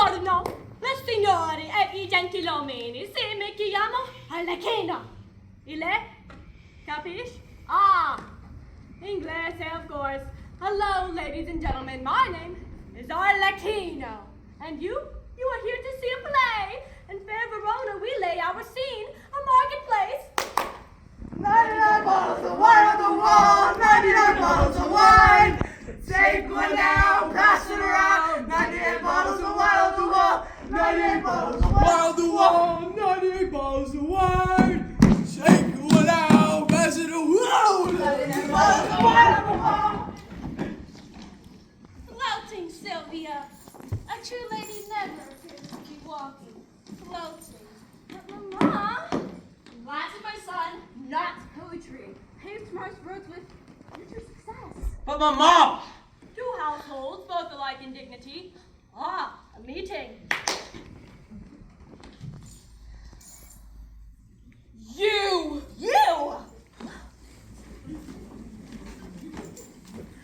Buongiorno, le signore e I gentiluomini, sì, mi chiamo Arlecchino. E lei? Capisce? Ah, inglese, of course. Hello, ladies and gentlemen, my name is Arlecchino. And you? You are here to see a play. In fair Verona, we lay our scene, a marketplace. 99 bottles of wine on the wall, 99 bottles of wine. Take one now, pass it around. 98 bottles of wine on the wall, 98 bottles of wine on the wall, 98 bottles of wine. Take one out, pass it around. 98 bottles of wine on the wall. Floating, Sylvia. A true lady never appears to be walking. Floating. But Mama, Latin, my son, not poetry. Paved tomorrow's roads with future success. But my mom! Two households, both alike in dignity. Ah, a meeting. You!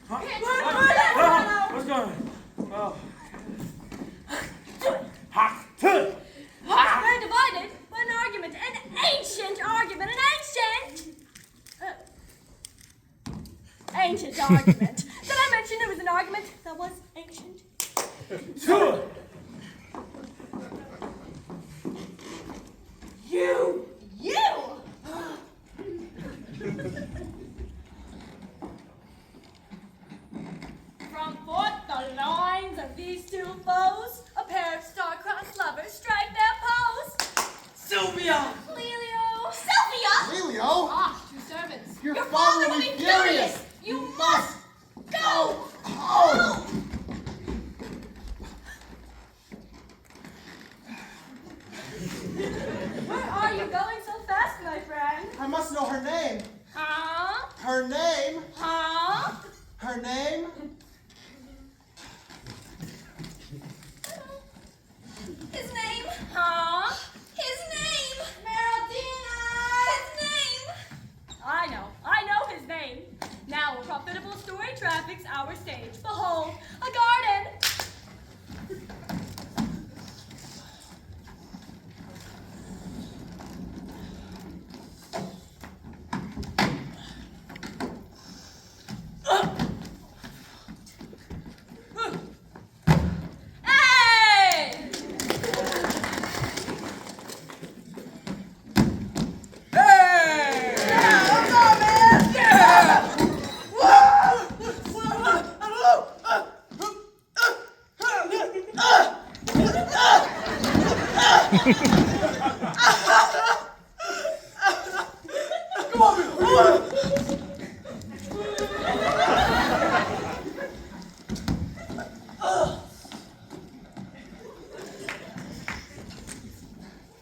Huh? What? What's going on? Oh. We're divided by an argument, an ancient argument, ancient argument. Did I mention it was an argument that was ancient? Sure. You! From forth the loins of these two foes, a pair of star-crossed lovers strike their pose. Sylvia! Lelio! Sylvia! Lelio? Ah, two servants. Your father will be furious. You must go! Oh! Where are you going so fast, my friend? I must know her name. Huh? Her name. Huh? Her name. His name? Huh? His name! Merodina! His name! I know his name. Now a profitable story traffics our stage. Behold, a garden!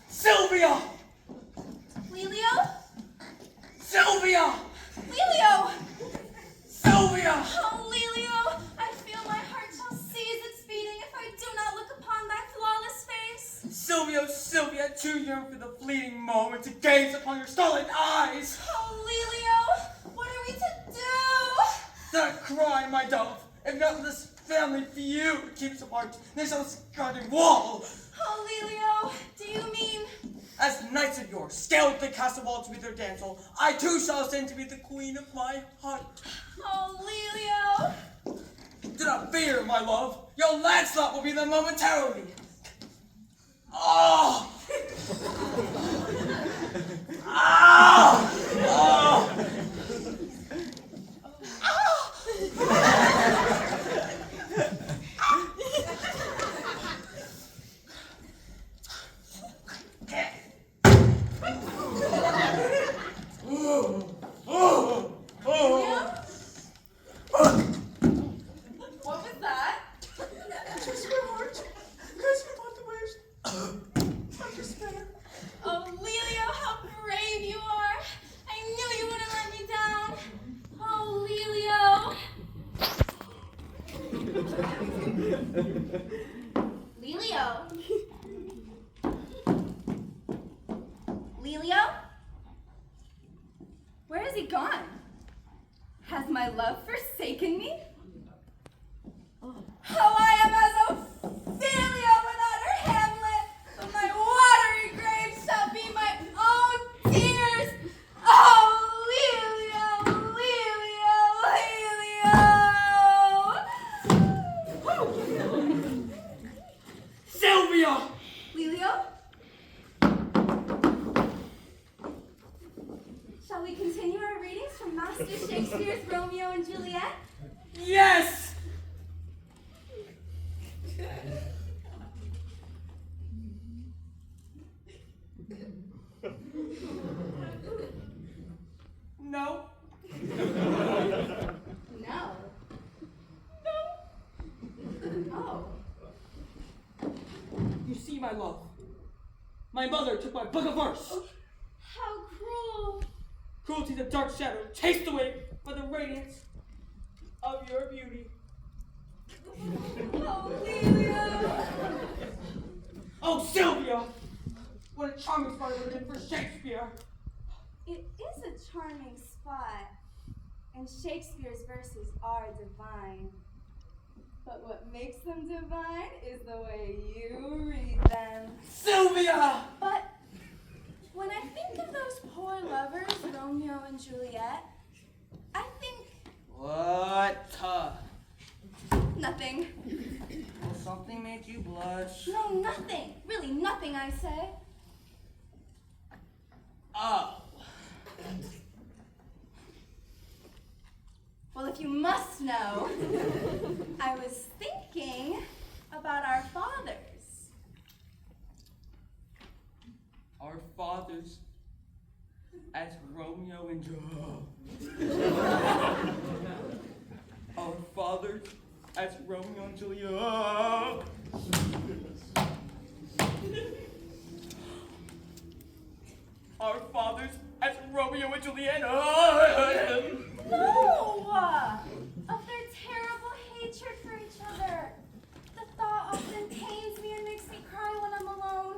Sylvia! Lelio? Sylvia! Lelio! Sylvia! Oh, Lelio, I feel my heart shall seize its beating if I do not look upon thy flawless face. Sylvia, too young for the fleeting moment to gaze upon your starlit eyes. Oh, Lelio, what are we to do? That cry, my dove, if not this family feud keeps apart, this unscattered wall. Oh, Lelio, do you mean? As knights of yore scaled the castle wall to be their damsel, I too shall ascend to be the queen of my heart. Oh, Lelio. Do not fear, my love. Your Lancelot will be there momentarily. Oh! Ah! Oh! What was that? Just my heart. Because you want the waves. I'm just better. Oh, Lelio, how brave you are. I knew you wouldn't let me down. Oh, Lelio. Lelio? Lelio? Where has he gone? Has my love forsaken me? Oh, I am as Ophelia without Sylvia! Lelio? Shall we continue our readings from Master Shakespeare's Romeo and Juliet? Yes! No. No. Oh. You see, my love, my mother took my book of verse. How cruel. Cruelty's a dark shadow, chased away by the radiance of your beauty. Oh, Lelio. Oh, Sylvia! What a charming spot it would have been for Shakespeare. It is a charming spot, and Shakespeare's verses are divine. But what makes them divine is the way you read them. Sylvia! But when I think of those poor lovers, Romeo and Juliet, I think What? nothing. Well, something made you blush. No, nothing. Really, nothing, I say. Oh. Well, if you must know, I was thinking about our fathers. Our fathers as Romeo and Juliet. Our fathers as Romeo and Juliet. Our fathers as Romeo and Juliet. No! Of their terrible hatred for each other. The thought often pains me and makes me cry when I'm alone.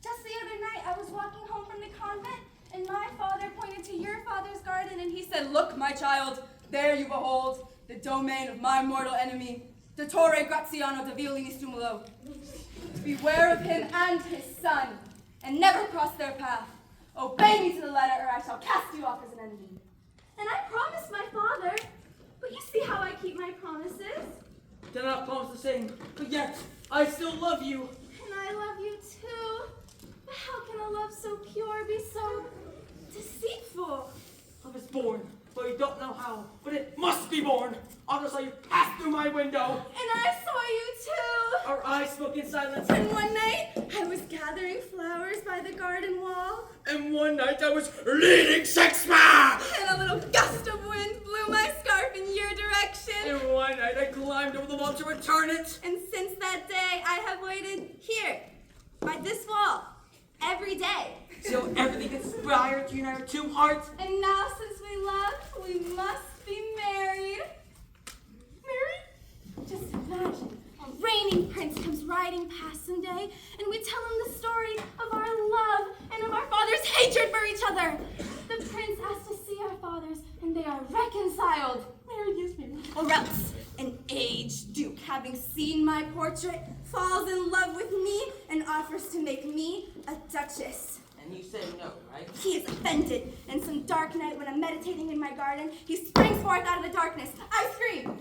Just the other night, I was walking home from the convent, and my father pointed to your father's garden, and he said, "Look, my child, there you behold the domain of my mortal enemy, Dottore Graziano da Violini Stumulo. Beware of him and his son, and never cross their path. Obey me to the letter, or I shall cast you off as an enemy." And I promised my father, but you see how I keep my promises. Did not promise the same, but yet I still love you. And I love you too. But how can a love so pure be so deceitful? Love is born, though you don't know how, but it must be born. I saw you pass through my window. And I saw you too. Our eyes spoke in silence. And one night, I was gathering flowers by the garden wall. And one night I was reading Shakespeare. And a little gust of wind blew my scarf in your direction. And one night I climbed over the wall to return it. And since that day, I have waited here, by this wall, every day. Till everything conspired to unite our two hearts. And now, since we love, we must be married. Married? Just imagine, a reigning prince comes riding past someday, and we tell him the story of our love and of our father's hatred for each other. The prince asks to see our fathers, and they are reconciled. Married, yes, married. Or else, an aged duke, having seen my portrait, falls in love with me and offers to make me a duchess. And you say no, right? He is offended, and some dark night when I'm meditating in my garden, he springs forth out of the darkness. I scream,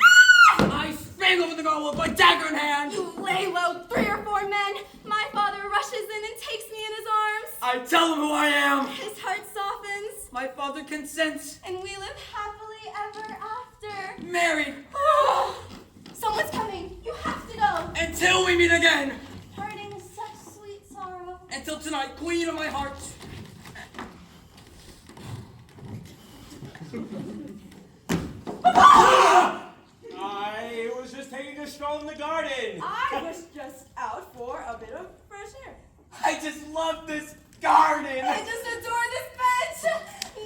"Ah!" I sprang over the garden with my dagger in hand. You lay low, 3 or 4 men. My father rushes in and takes me in his arms. I tell him who I am. His heart softens, My father consents. and we live happily ever after. Married. Oh, someone's coming. You have to go. Until we meet again. Parting is such sweet sorrow. Until tonight, queen of my heart. I was just taking a stroll in the garden. I was just out for a bit of fresh air. I just love this garden. I just adore this bench.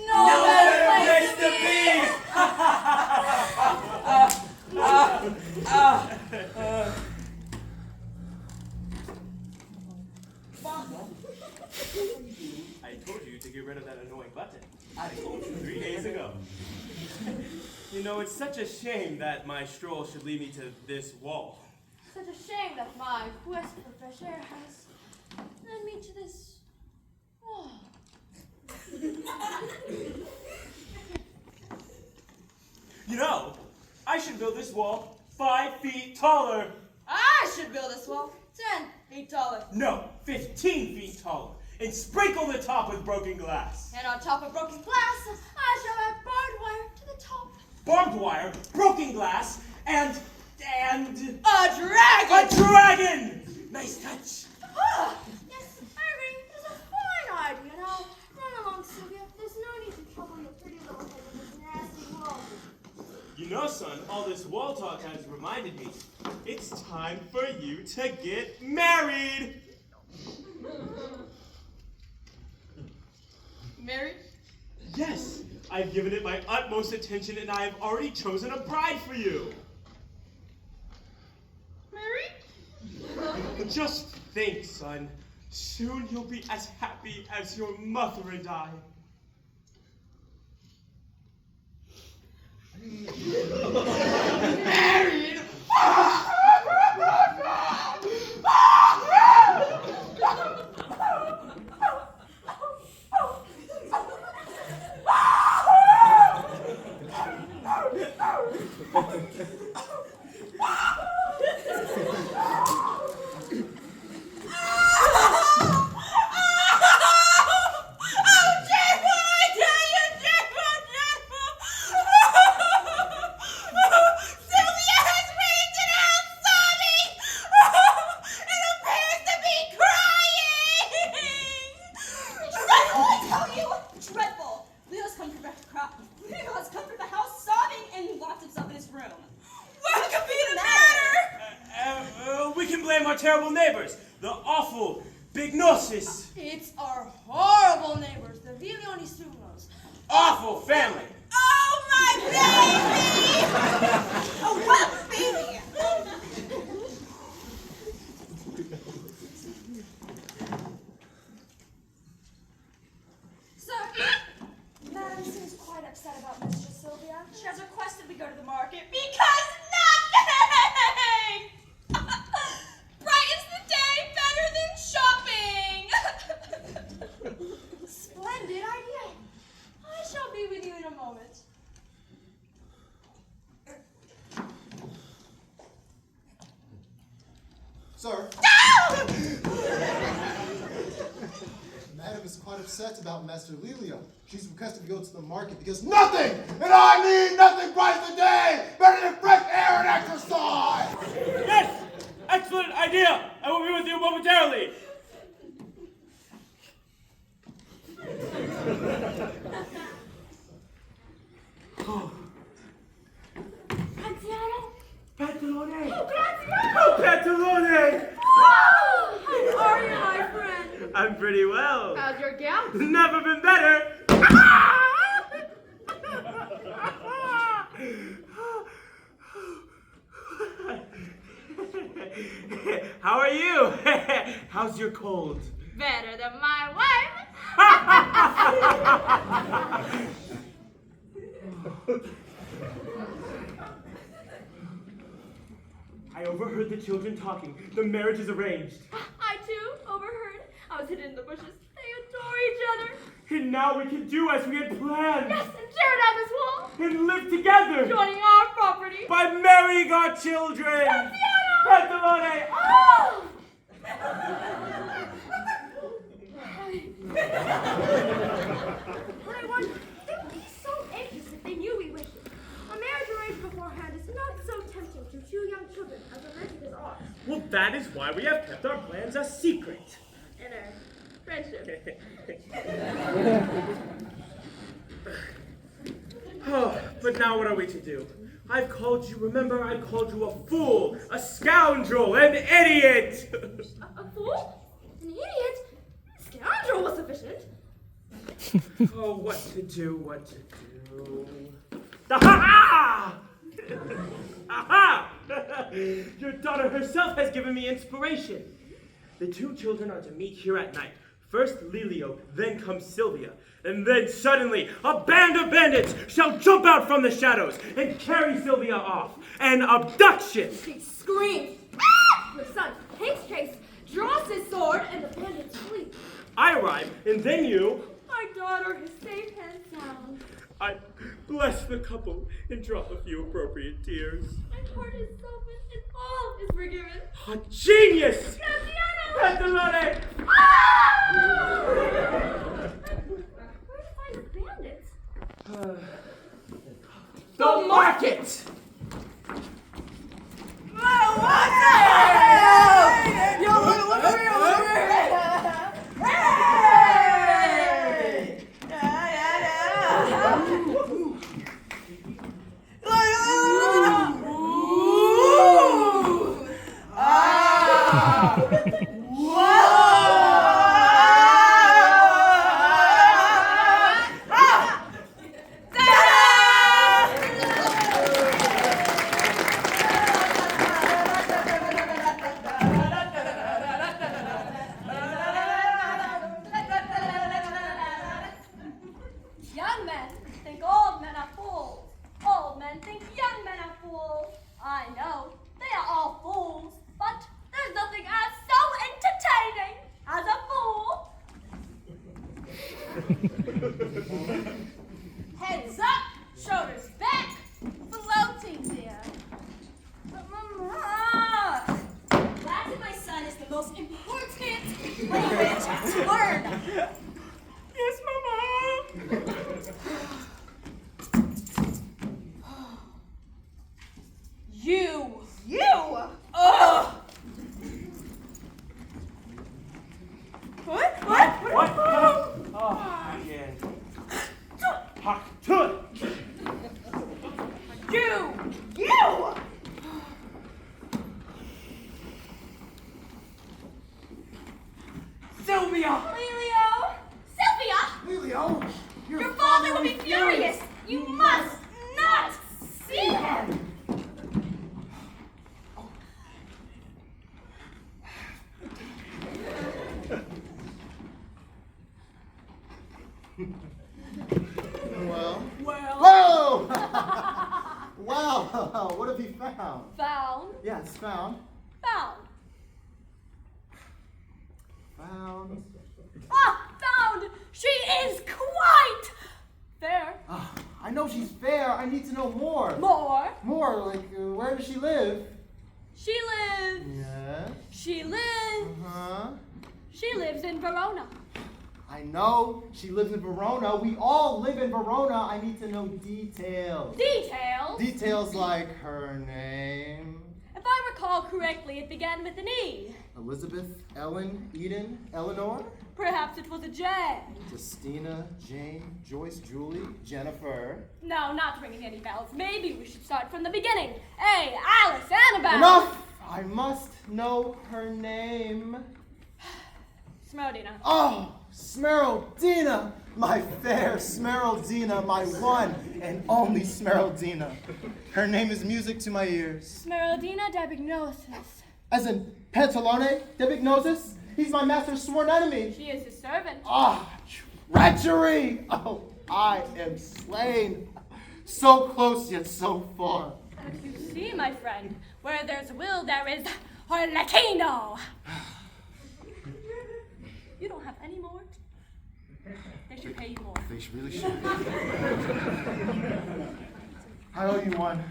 No, No better better place place to be. I told you to get rid of that annoying button. I told you 3 days ago. You know, it's such a shame that my stroll should lead me to this wall. Such a shame that my quest for fresh air has led me to this wall. You know, I should build this wall 5 feet taller. I should build this wall 10 feet taller. No, 15 feet taller. And sprinkle the top with broken glass. And on top of broken glass, I shall add barbed wire to the top. Barbed wire, broken glass, and... A dragon! A dragon! Nice touch. Ah, yes, I agree. It's a fine idea. Now, run along, Sylvia. There's no need to trouble your pretty little head with this nasty wall. You know, son, all this wall talk has reminded me. It's time for you to get married. Married? Yes, I've given it my utmost attention and I have already chosen a bride for you. Married? Just think, son. Soon you'll be as happy as your mother and I. Married? We can blame our terrible neighbors, the awful Bignosis. It's our horrible neighbors, the Vilioni Sumos. Awful family. Oh, my baby! Oh, what baby! Sir, Madam seems quite upset about Mistress Sylvia. She has requested we go to the market because nothing brightens the day better than shopping. Splendid idea. I shall be with you in a moment. Sir. Madam is quite upset about Master Lelio. She's requested to go to the market because nothing, and I mean nothing, brightens the day better than fresh air and exercise! Yes! Excellent idea! I will be with you momentarily. Graziano? Pantalone! Oh, Graziano! Oh, Pantalone! Oh, how are you, my friend? I'm pretty well. How's your gout? Never been better. How are you? How's your cold? Better than my wife. I overheard the children talking. The marriage is arranged. I too overheard. I was hidden in the bushes. They adore each other. And now we can do as we had planned. Yes, and tear down this wall. And live together. Joining our property. By marrying our children. Graziano! Pantalone! Oh! I wonder, they would be so anxious if they knew we wished it. A marriage arranged beforehand is not so tempting to two young children as romantic as ours. Well, that is why we have kept our plans a secret. And our friendship. Oh, but now what are we to do? I've called you, remember, I called you a fool, a scoundrel, an idiot! A fool? An idiot? A scoundrel was sufficient. Oh, what to do, what to do. Aha! Aha! Your daughter herself has given me inspiration. The two children are to meet here at night. First Lelio, then comes Sylvia. And then suddenly, a band of bandits shall jump out from the shadows and carry Sylvia off. An abduction! She screams. Ah! Your son takes chase, draws his sword, and the bandits flee. I arrive, and then you... My daughter is safe and sound. I bless the couple and drop a few appropriate tears. My heart is softened and all is forgiven. A genius! Graziano! Pantalone! Where to find the bandits? The market! Young men think old men are fools. Old men think young men are fools. I know, they are all fools, but there's nothing as so entertaining as a fool. Heads up, shoulders back, floating there. But Mama, Latin, my son, is the most important language to learn. Yes, Mama! You! Ugh! What? What? Oh, again. Hawk, tut! You! Sylvia! Sylvia! Lelio, Your father will be furious! You must not see him! Well. Well, Whoa! Wow, what have you found? found. Yes, found. Found. Found. Found! She is quite fair. I know she's fair. I need to know more. More. More, like, where does she live? She lives. Yes. She lives. Uh-huh. She lives in Verona. I know she lives in Verona. We all live in Verona. I need to know details. Details. Details like her name. If I recall correctly, it began with an E. Elizabeth, Ellen, Eden, Eleanor, Perhaps it was a J. Justina, Jane, Joyce, Julie, Jennifer. No, not ringing any bells. Maybe we should start from the beginning. A. Alice, Annabelle. Enough! I must know her name. Smeraldina. Oh, Smeraldina! My fair Smeraldina, my one and only Smeraldina. Her name is music to my ears. Smeraldina Debignosis. As in Pantalone, Debignosis? He's my master's sworn enemy. She is his servant. Ah, treachery! Oh, I am slain. So close yet so far. But you see, my friend, where there's a will, there is Harlequino. You don't have any more? They should pay you more. They really should. I owe you one.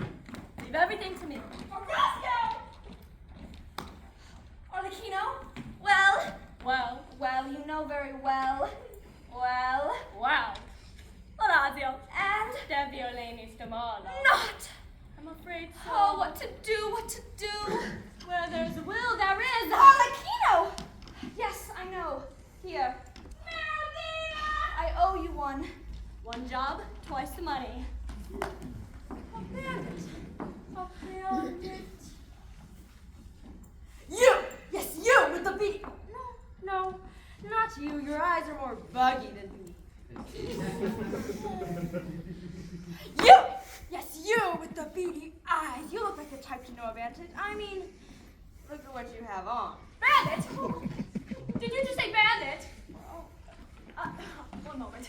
Leave everything to me. Horacio! Arlecchino? Well, you know very well. Well, Wow. Orazio. and De Violini Stamolo. not! I'm afraid so. Oh, what to do? Where there's a will, there is Arlecchino! Yes, I know. Here. I owe you one. One job, twice the money. A bandit. A bandit. You! Yes, you with the beady. No, not you. Your eyes are more buggy than me. You! Yes, you with the beady eyes. You look like the type to know a bandit. I mean, look at what you have on. Bandit? Did you just say bandit? One moment.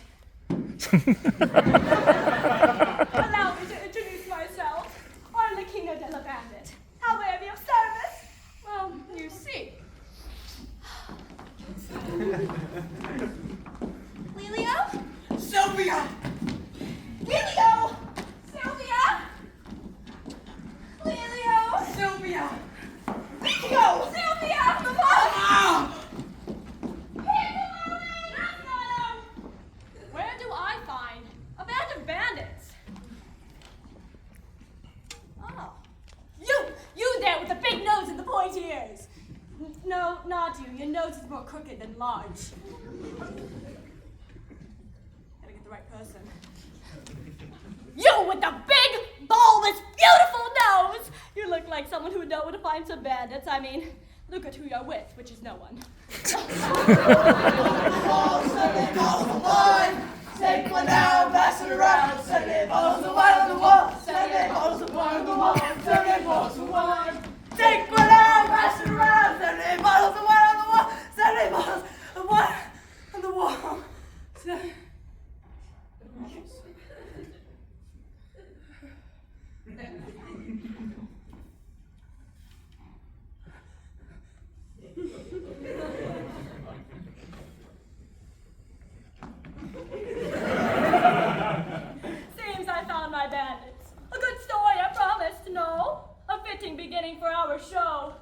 Allow me to introduce myself. Arlecchino de la Bandit. How may I be of service? Well, you see. Lelio? Sylvia! Lelio! Sylvia! Lelio! Sylvia! Lelio! Sylvia! Ah! more crooked than large. Gotta get the right person. You with the big, bulbous, beautiful nose! You look like someone who would know where to find some bandits. I mean, look at who you're with, which is no one. Sunday bottles of wine. Take one down, pass it around. Sunday bottles of wine on the wall. Sunday bottles of wine on the wall. Sunday bottles of wine. Take one down, pass it around. Sunday bottles of wine on the wall. Sunday bottles of wine on the wall. Seems I found my bandits. A good story, I promised. No, a fitting beginning for our show.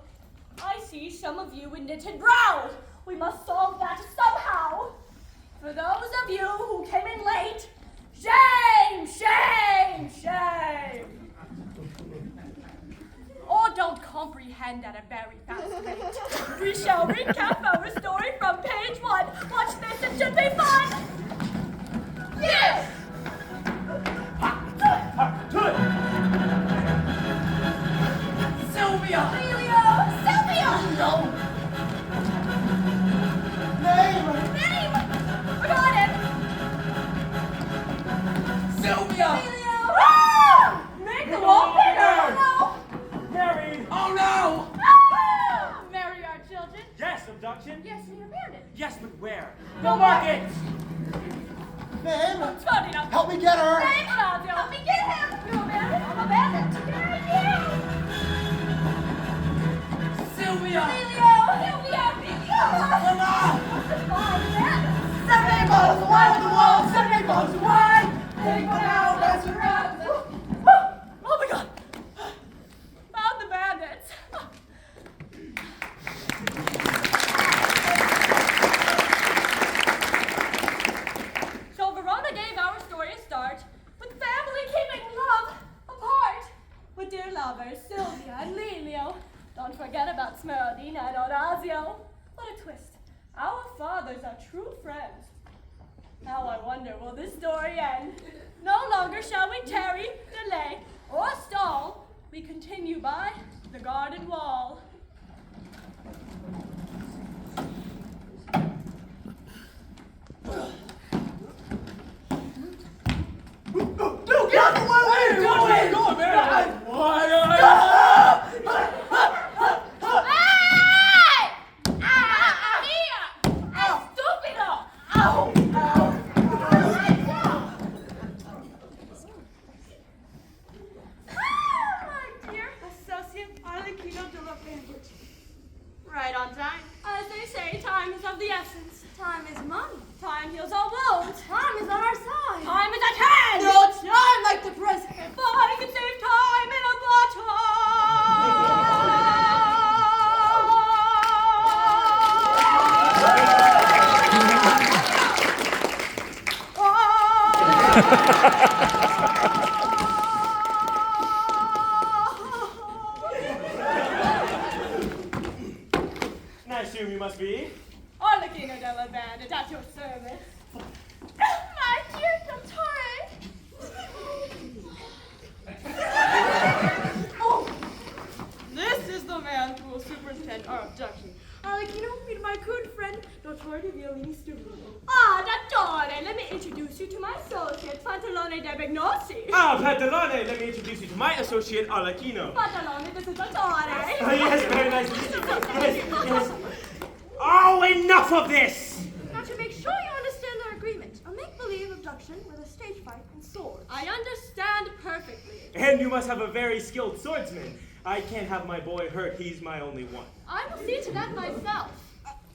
I see some of you with knitted brow. We must solve that somehow. For those of you who came in late, shame, shame, shame. Or don't comprehend at a very fast rate. We shall recap our story from page 1. Watch this, it should be fun. Yes! Sylvia! Lelio! Sylvia! No! Name! Forgot it! Sylvia! Lelio! Ah! Make them all bigger! No! Married! Oh no! Ah! Marry our children? Yes, abduction? Yes, and you're bandit. Yes, but where? The market! Babe, Tony, now. help me get her. Hey, Claudio! Help me get him! You're a bandit, I'm a bandit. Yeah, Sylvia! Lelio! Sylvia! Mama! Fine, bandit. Sunday bottles of wine on the wall! Sunday bottles of wine! Take one out, pass it around! Oh my God! Found the bandits. So Verona gave our story a start with family keeping love apart. With dear lovers Sylvia and Lelio. Don't forget about Smerodina and Orazio. What a twist. Our fathers are true friends. How I wonder, will this story end? No longer shall we tarry, delay, or stall. We continue by the garden wall. Dude, get out the way! What are you doing? Go, man! Why are Hey! Ah! Mia! Stupido! Ow! Ow! My dear associate Arlecchino de Romancers. Right on time. As they say, time is of the essence. Time is money. Time heals all wounds. Time is on our side. Time is at hand. No time like the present! If I could save time in a I assume you must be. Arlecchino della Bandit at your service. My dear Dottore! Oh, this is the man who will superintend our abduction. Arlecchino, meet my good friend, Dottore di Violini Studio. Ah, Dottore, let me introduce you to my associate, Pantalone de Begnossi. Ah, Pantalone, let me introduce you to my associate, Arlecchino. Pantalone, this is Dottore. Oh, yes, very nice to meet you. Yes, yes. Oh, enough of this! Now, to make sure you understand our agreement, a make-believe abduction with a stage fight and swords. I understand perfectly. And you must have a very skilled swordsman. I can't have my boy hurt. He's my only one. I will see to that myself.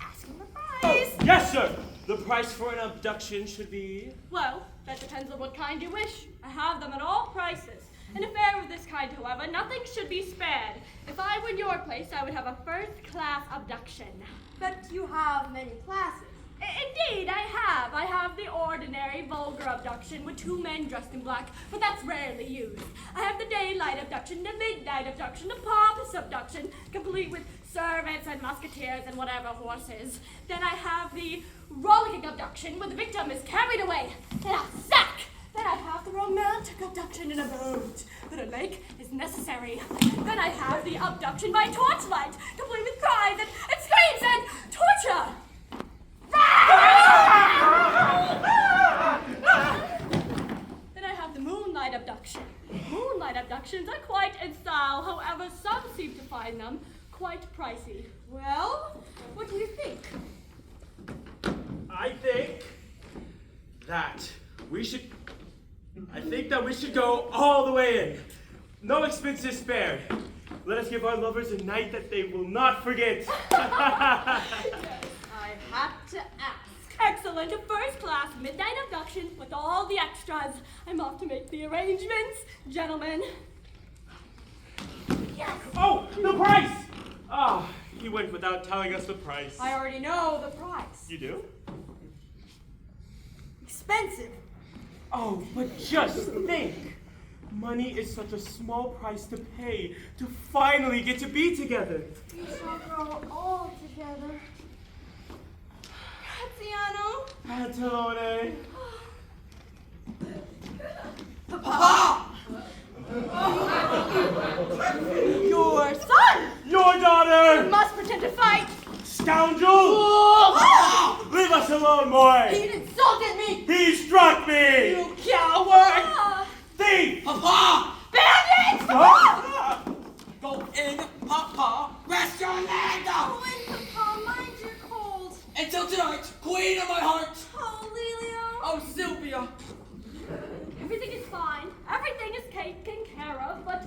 Ask him the Oh, price. yes, sir. The price for an abduction should be... Well, that depends on what kind you wish. I have them at all prices. In an affair of this kind, however, nothing should be spared. If I were in your place, I would have a first-class abduction. But you have many classes. Indeed, I have. I have the ordinary, vulgar abduction with two men dressed in black, but that's rarely used. I have the daylight abduction, the midnight abduction, the pompous abduction, complete with servants and musketeers and whatever horses. Then I have the rollicking abduction where the victim is carried away in a sack. Then I have the romantic abduction in a boat, but a lake is necessary. Then I have the abduction by torchlight, complete with cries and screams and torture. Then I have the moonlight abduction. Moonlight abductions are quite in style, however, some seem to find them quite pricey. Well, what do you think? I think that we should go all the way in. No expenses spared. Let us give our lovers a night that they will not forget. Yes, I had to ask. Excellent, a first-class midnight abduction with all the extras. I'm off to make the arrangements, gentlemen. Yes. Oh, the price! Ah, he went without telling us the price. I already know the price. You do? Expensive. Oh, but just think. Money is such a small price to pay to finally get to be together. We shall grow old together. Graziano. Pantalone. Papa! Your son Your daughter! must pretend to fight. Scoundrel! Leave us alone, boy! He insulted me! He struck me! You coward! Ah, Thief! Papa! bandits! Ah! Go in, Papa! Rest your land up! Go in, Papa. Mind your cold. Until tonight, queen of my heart! Oh, Lelio. Oh, Sylvia! Everything is fine. Everything is taken care of, but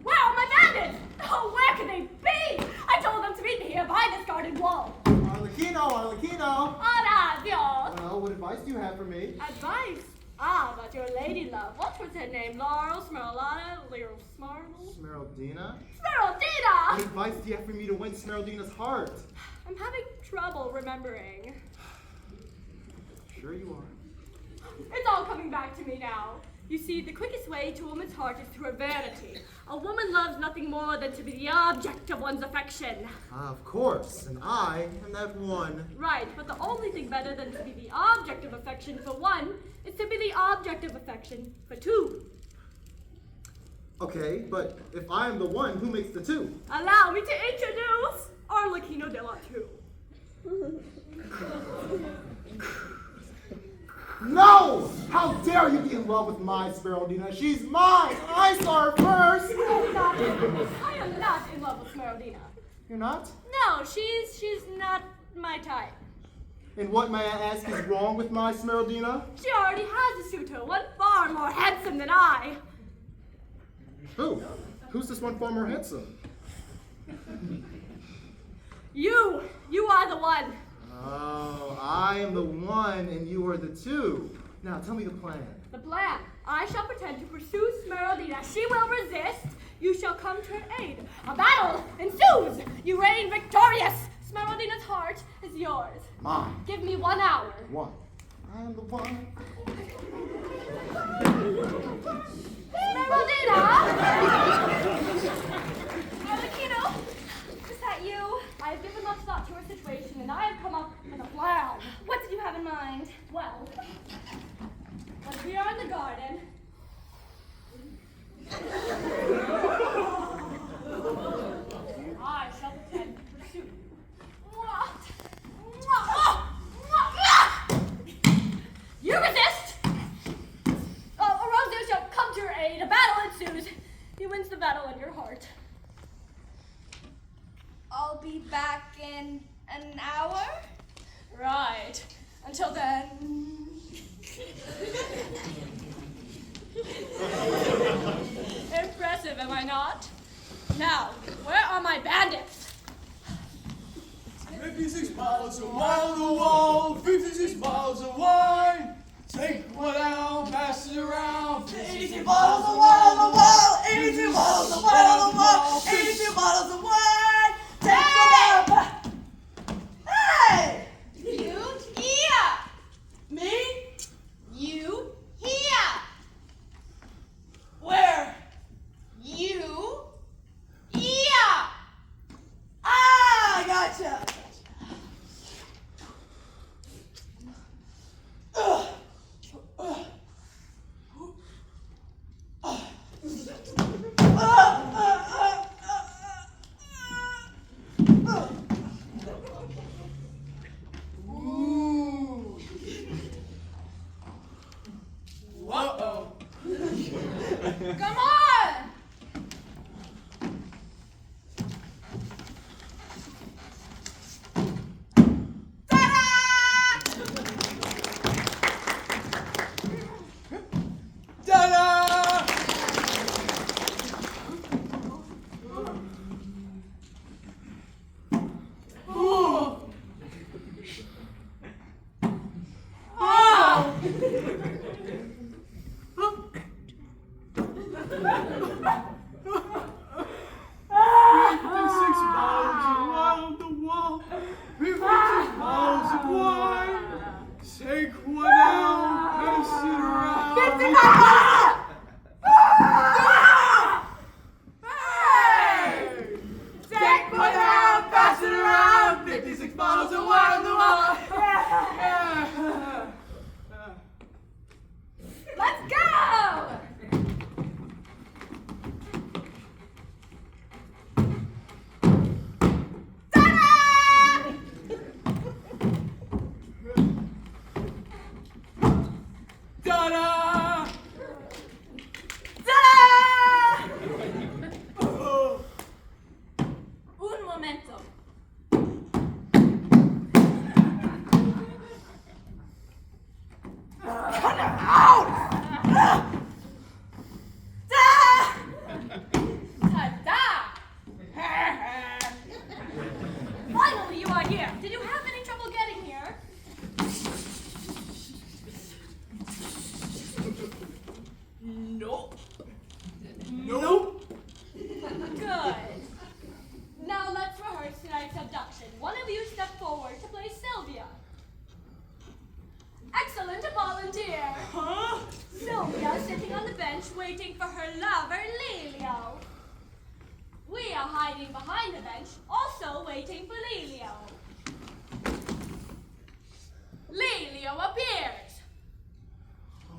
where are my bandits? Oh, where could they be? I told them to meet me here by this guarded wall. Arlecchino! Adios. Well, what advice do you have for me? Advice? Ah, about your lady love. What was her name? Laurel, Smeralda, Lero Smartle? Smeraldina? What Smeraldina! advice do you have for me to win Smeraldina's heart? I'm having trouble remembering. Sure you are. It's all coming back to me now. You see, the quickest way to a woman's heart is through her vanity. A woman loves nothing more than to be the object of one's affection. Ah, of course. And I am that one. Right, but the only thing better than to be the object of affection for one is to be the object of affection for two. Okay, but if I am the one, who makes the two? Allow me to introduce Arlecchino della Two. No! How dare you be in love with my Smeraldina? She's mine! I saw her first! I am not in love with Smeraldina. You're not? No, she's not my type. And what, may I ask, is wrong with my Smeraldina? She already has a suitor, one far more handsome than I. Who? Who's this one far more handsome? You are the one. Oh, I am the one and you are the two. Now, tell me the plan. The plan. I shall pretend to pursue Smeraldina. She will resist. You shall come to her aid. A battle ensues. You reign victorious. Smeraldina's heart is yours. Mine. Give me 1 hour. One. I am the one. Smeraldina! Arlecchino, is that you? I have given much thought to your situation, and I have come up with a plan. What did you have in mind? Well, when we are in the garden, I shall pretend to pursue you. You resist! Orozio shall come to your aid. A battle ensues. He wins the battle in your heart. I'll be back in an hour. Right. Until then. Impressive, am I not? Now, where are my bandits? 56 bottles of wine on the wall, 56 bottles of wine. Take one out, pass it around. 82 bottles of wine on the wall! 82 bottles of wine on the wall! 82 bottles of wine! Take them out! Hey! You here. Me? You here. Where? You here. Ah! waiting for her lover, Lelio. We are hiding behind the bench, also waiting for Lelio. Lelio appears.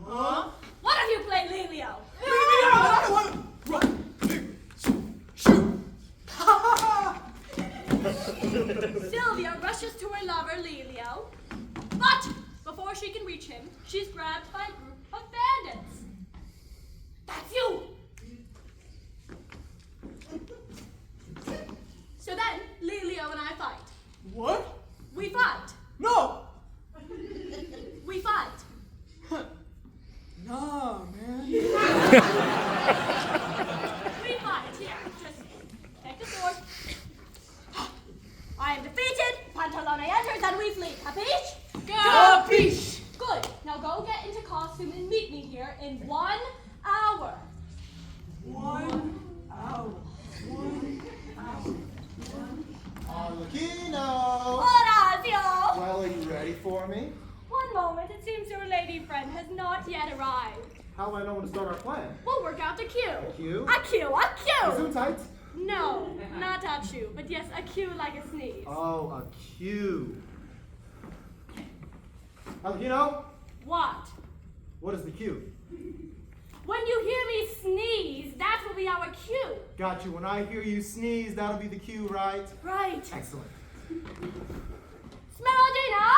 Huh? What have you played, Lelio? Sylvia rushes to her lover, Lelio. But before she can reach him, she's grabbed by a group of bandits. That's you! So then, Lelio and I fight. What? We fight. No! We fight. Nah, man. We fight. Here, just take the sword. I am defeated. Pantalone enters and we flee. Capiche? Capiche! Good. Now go get into costume and meet me here in 1 hour. 1 hour. 1 hour. Arlecchino! Orazio! Well, are you ready for me? One moment. It seems your lady friend has not yet arrived. How will I know when to start our plan? We'll work out a cue. Cue? A cue. A cue. tight? No, not a chew, but yes, a cue like a sneeze. Oh, a cue. Arlecchino, What? what is the cue? When you hear me sneeze, that will be our cue. Got you. When I hear you sneeze, that'll be the cue, right? Right. Excellent. Smeraldina!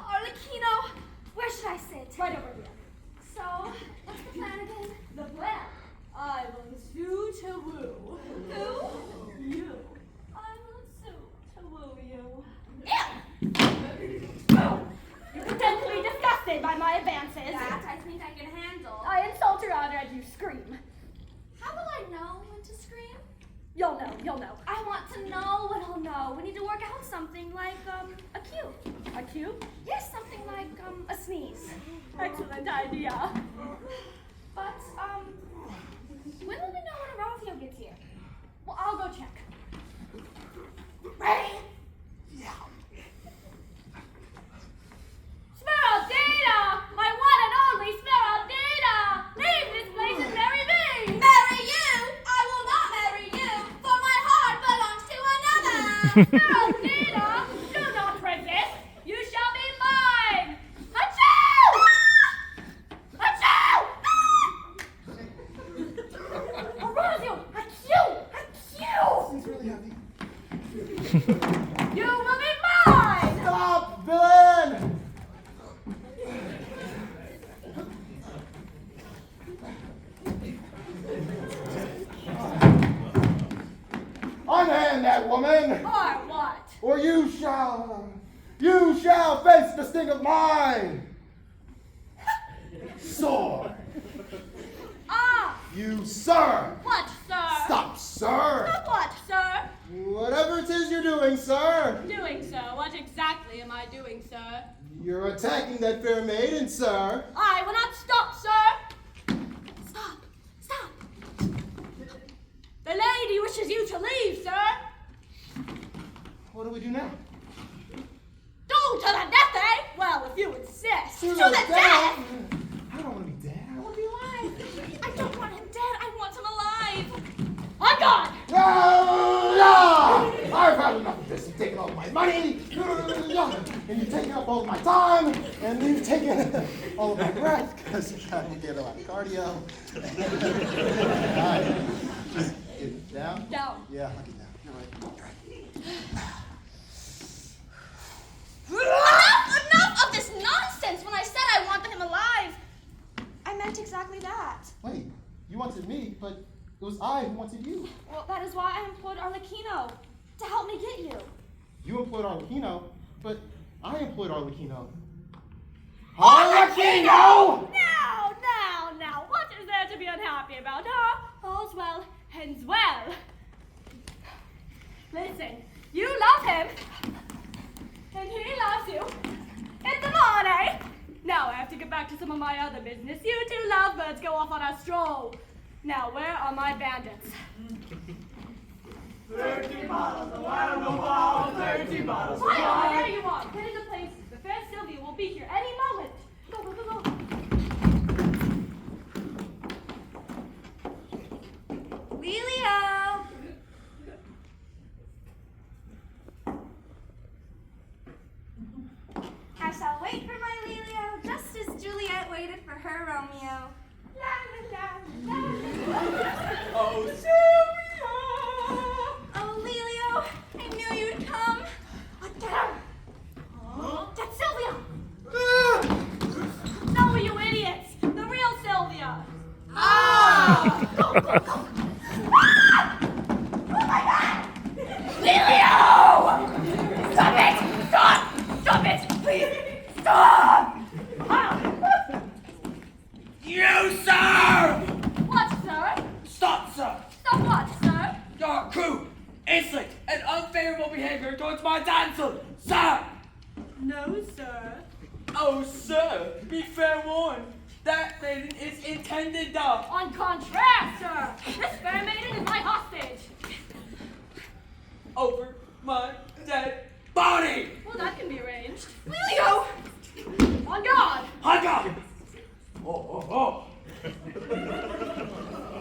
Arlecchino, where should I sit? Right over here. So, what's the plan again? The plan. I will sue to woo. Who? You. I will sue to woo you. Ew! You pretend to be disgusted by my advances. That I think I can handle. I insult your honor and you scream. How will I know when to scream? You'll know, you'll know. I want to know when I'll know. We need to work out something like, a cue. A cue? Yes, something like, a sneeze. Excellent idea. But, when will we know when Orazio gets here? Well, I'll go check. Ready? Smeraldina! My one and only Smeraldina! Leave this place and marry me! Marry you? I will not marry you, for my heart belongs to another. Smeraldina! Do not resist! You shall be mine! Achoo! Achoo! Orazio! Achoo! Achoo! He's really heavy. You will be mine! Stop, villain! Unhand that woman, Or what? or you shall face the sting of mine sword. Ah! You, sir. What, sir? Stop, sir. Stop what, sir? Whatever it is you're doing, sir. Doing, sir. What exactly am I doing, sir? You're attacking that fair maiden, sir. I will not stop, sir! Stop. Stop. The lady wishes you to leave, sir! What do we do now? Do to the death, eh? Well, if you insist. To the death? I don't want to be dead. I want to be alive. I don't want him dead. I want him alive. I'm gone! I've had enough of this. You've taken all my money, and you've taken up all of my time, and you've taken all of my breath, because you can't get a lot of cardio. All right. Just get down. Down. Yeah, I'll get down. You're right. Enough of this nonsense. When I said I wanted him alive, I meant exactly that. Wait, you wanted me, but it was I who wanted you. Well, that is why I employed Arlecchino to help me get you. You employed Arlecchino, but I employed Arlecchino. Now! What is there to be unhappy about, huh? All's well, ends well. Listen, you love him, and he loves you. It's a morning. Now I have to get back to some of my other business. You two lovebirds go off on a stroll. Now, where are my bandits? 30 bottles of wine on the wall, 30 bottles of Quiet, wine. there you are. Get into place. The fair Sylvia will be here any moment. Go, go, go, go. wait for my Lelio, just as Juliet waited for her Romeo. La la la la la. Oh, Sylvia! Oh, Lelio, I knew you'd come. Get her! That's Sylvia! No, you idiots! The real Sylvia! Ah! Go, go, go! Ah! Oh my God! Lelio! Stop it! Stop! Stop it! Please! Stop! You, sir! What, sir? Stop, sir! Stop what, sir? Your crew, insolent and unfavorable behavior towards my damsel, sir! No, sir. Oh, sir, be fair warned. That maiden is intended dove. On contraire, sir! This fair maiden is my hostage! Over my dead body! Well, that can be arranged. Lelio! On guard! Hugga! Oh.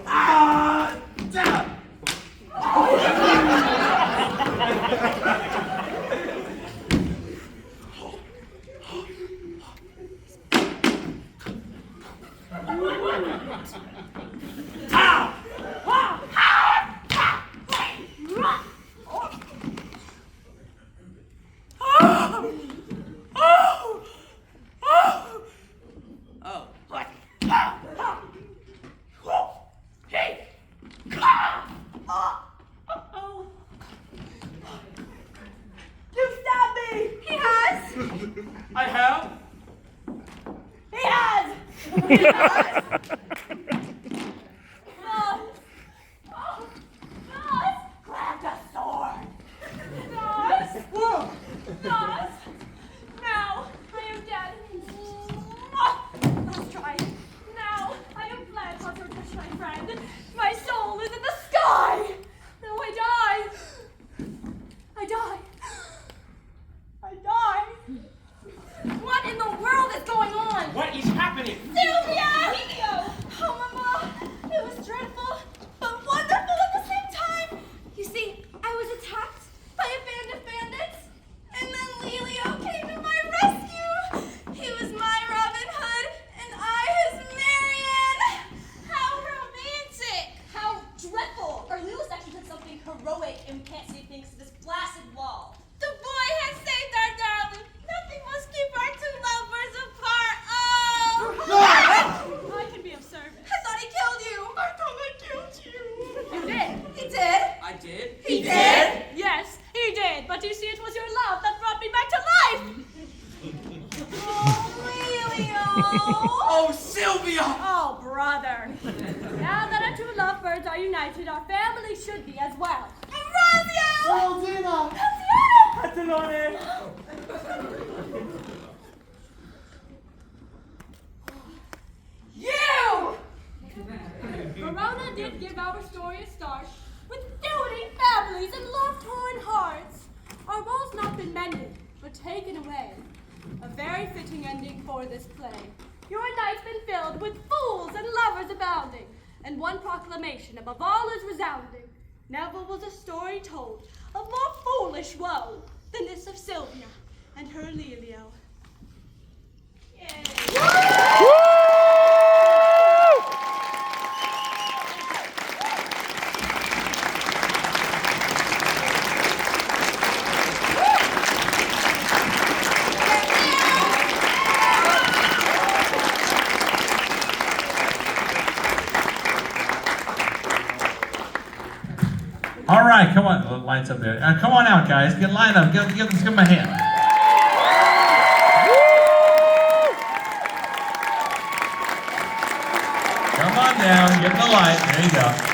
Ah! Damn! Oh, what? Hey! Oh, You stabbed me! He has! I have? He has! Grab the sword! Nas! Now I am dead. Let's try. Now I am fled, not to touch my friend. My soul is in the sky. Now I die. I die. I die. What in the world is going on? What is happening? Sylvia! Oh, Mama, it was dreadful, but wonderful at the same time. You see, I was attacked by a band of bandits, and then Lelio came to my rescue. He was my Robin Hood, and I his Marian. How romantic! How dreadful! Our Lewis actually did something heroic, and we can't say thanks to this blasted wall. The boy has saved our darling. Nothing must keep our two lovers apart. Oh! I can be of service. I thought he killed you. I thought I killed you. You did. He did? I did? He did? Yes, he did. But you see, it was your love that brought me back to life. Oh, Lelio. Oh, Sylvia! Oh, brother. Now that our two lovebirds are united, our family should be as well. Ambrosio! Geraldina! Attenone! You! Verona did give our story a start. With feuding families and love-torn hearts. Our walls not been mended, but taken away. A very fitting ending for this play. Your night's been filled with fools and lovers abounding, and one proclamation above all is resounding. Never was a story told of more foolish woe than this of Sylvia and her Lelio. All right, come on. The lights up there. Come on out, guys. Get lined up. Give them a hand. Come on down. Give them the light. There you go.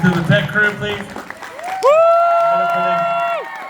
To the tech crew, please.